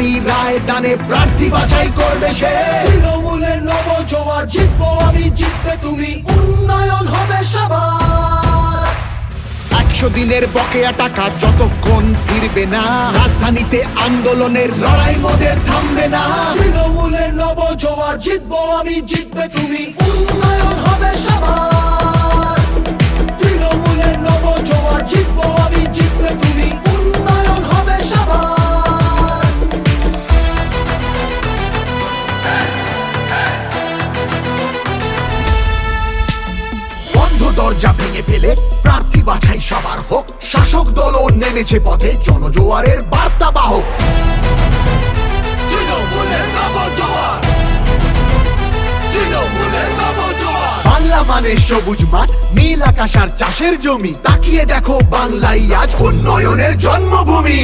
নারী রায় দানে প্রার্থী বাছাই করবে সে। তৃণমূলের নবজোয়ার, জিতবো আমি, জিতবে তুমি, উন্নয়ন হবে সবার। 100 দিনের বকেয়া টাকা যতক্ষণ ফিরবে না, রাজধানীতে আন্দোলনের লড়াই মোদের থামবে না। তৃণমূলের নবজোয়ার, জিতবো আমি, জিতবে তুমি, উন্নয়ন হবে সবার। তৃণমূলের নবজোয়ার, জিতবো আমি, জিতবে তুমি, উন্নয়ন হবে সবার। বন্ধ দরজা ভেঙে ফেলে প্রার্থী বাছাই সবার হোক। শাসক দলও নেমেছে পথে, জনজোয়ারের বার্তা বাহক। তৃণমূলের নবজোয়ার, তৃণমূলের নবজোয়ার। বাংলা মানে সবুজ মাঠ, নীল আকাশ আর চাষের জমি। তাকিয়ে দেখো বাংলাই আজ উন্নয়নের জন্মভূমি।